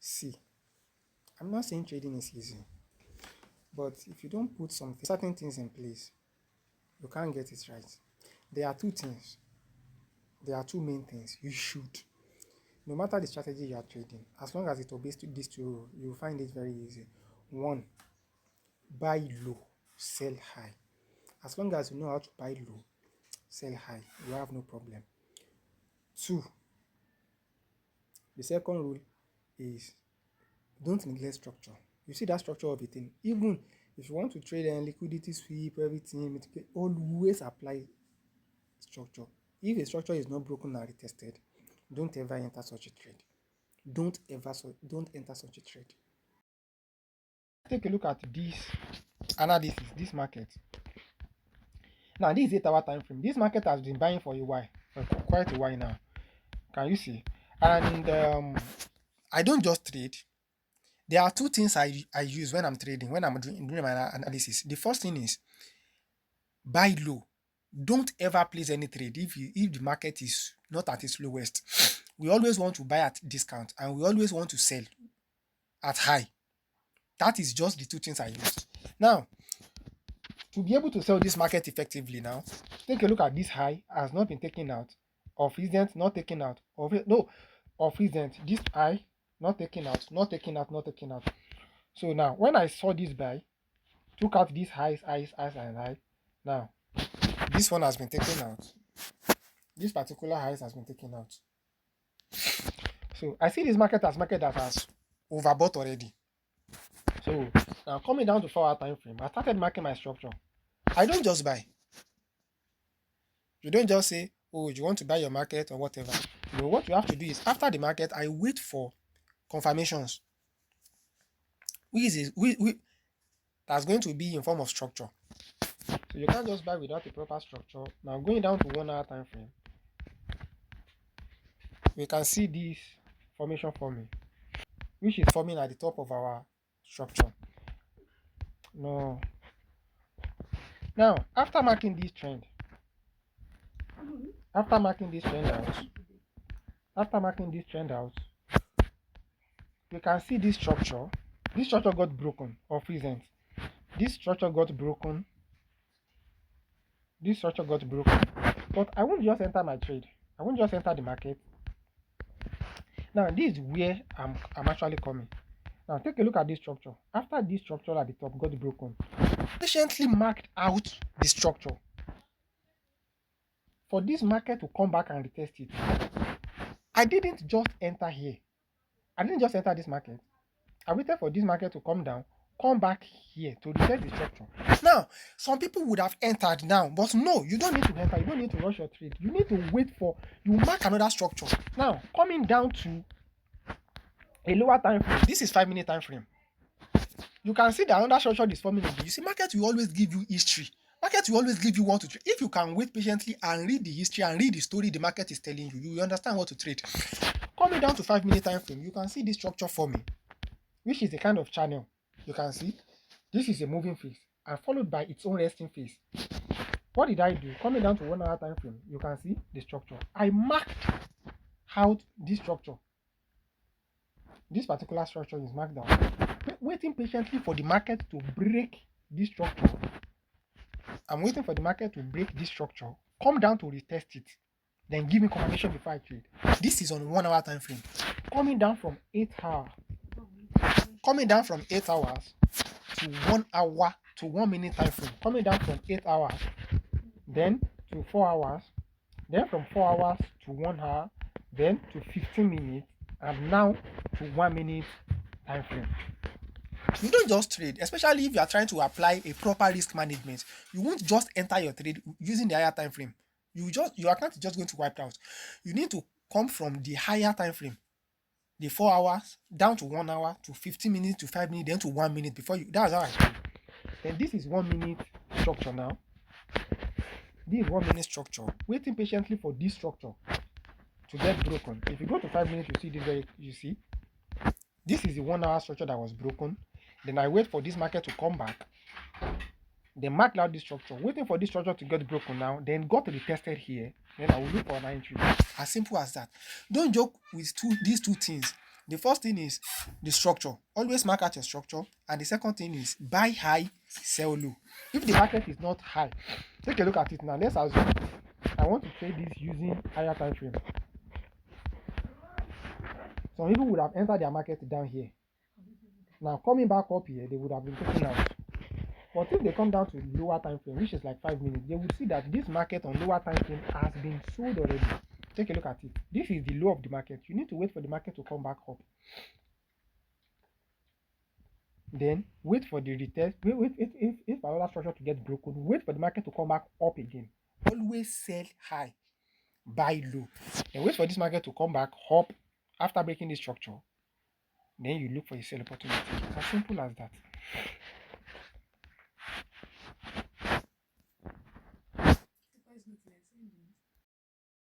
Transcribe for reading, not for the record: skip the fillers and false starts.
See, I'm not saying trading is easy, but if you don't put certain things in place, you can't get it right. There are two things. There are two main things you should. No matter the strategy you are trading, as long as it obeys to these two rules, you will find it very easy. One, buy low, sell high. As long as you know how to buy low, sell high, you have no problem. Two, the second rule is don't neglect structure. You see that structure of a thing. Even if you want to trade and liquidity sweep, everything, always apply structure. If a structure is not broken or retested, don't ever enter such a trade. Don't enter such a trade. Take a look at this analysis, this market. Now this is 8 hour time frame. This market has been buying for a while, for quite a while now. Can you see? And I don't just trade. There are two things I use when I'm trading, when I'm doing my analysis. The first thing is buy low. Don't ever place any trade if the market is not at its lowest. We always want to buy at discount and we always want to sell at high. That is just the two things I use. Now, to be able to sell this market effectively now, take a look at this high has not been taken out. Of recent, not taken out. Of recent, this high not taken out, not taken out, not taken out. So now, when I saw this buy, took out these highs, and high. Now, this one has been taken out. This particular highs has been taken out. So I see this market as market that has overbought already. So now coming down to 4 hour time frame, I started marking my structure. I don't just buy. You don't just say, oh, you want to buy your market or whatever. No, what you have to do is after the market, I wait for confirmations. That's going to be in form of structure. So you can't just buy without a proper structure. Now going down to 1 hour time frame, we can see this formation forming, which is forming at the top of our structure. No. Now, after marking this trend out, you can see this structure. This structure got broken of recent. This structure got broken. But I won't just enter my trade. I won't just enter the market. Now, this is where I'm actually coming. Now, take a look at this structure. After this structure at the top got broken, patiently marked out the structure. For this market to come back and retest it, I didn't just enter here. I didn't just enter this market. I waited for this market to come down, come back here to retest the structure. Now, some people would have entered now, but no, you don't need to enter. You don't need to rush your trade. You need to wait for, you mark another structure. Now, coming down to a lower time frame, this is 5-minute time frame. You can see that another structure is forming. You see, market will always give you history. Market will always give you what to trade. If you can wait patiently and read the history and read the story the market is telling you, you will understand what to trade. Coming down to 5-minute time frame, you can see this structure forming, which is a kind of channel. You can see this is a moving phase and followed by its own resting phase. What did I do? Coming down to 1 hour time frame, you can see the structure. I marked out this structure. This particular structure is marked down. Waiting patiently for the market to break this structure. I'm waiting for the market to break this structure, come down to retest it, then give me confirmation before I trade. This is on 1 hour time frame. Coming down from 8 hours. Coming down from 8 hours to 1 hour to 1 minute time frame. Coming down from 8 hours, then to 4 hours, then from 4 hours to 1 hour, then to 15 minutes, and now to 1 minute time frame. You don't just trade, especially if you are trying to apply a proper risk management. You won't just enter your trade using the higher time frame. Your account is just going to wipe out. You need to come from the higher time frame, the 4 hours down to 1 hour to 15 minutes to 5 minutes, then to 1 minute before you. That's how I trade. Then this is 1 minute structure now. This is 1 minute structure. Waiting patiently for this structure to get broken. If you go to 5 minutes, you see this. You see, this is the 1 hour structure that was broken. Then I wait for this market to come back. Then mark out this structure, waiting for this structure to get broken now, then got retested here. Then I will look for an entry. As simple as that. Don't joke with these two things. The first thing is the structure. Always mark out your structure. And the second thing is buy high, sell low. If the market is not high, take a look at it now. Let's assume I want to trade this using higher time frame. Some people would have entered their market down here. Now coming back up here, they would have been taken out. But if they come down to lower time frame, which is like 5 minutes, they would see that this market on lower time frame has been sold already. Take a look at it. This is the low of the market. You need to wait for the market to come back up. Then wait for the retest. Wait if another structure to get broken, wait for the market to come back up again. Always sell high, buy low. Then wait for this market to come back up after breaking this structure. Then you look for a sell opportunity. As simple as that.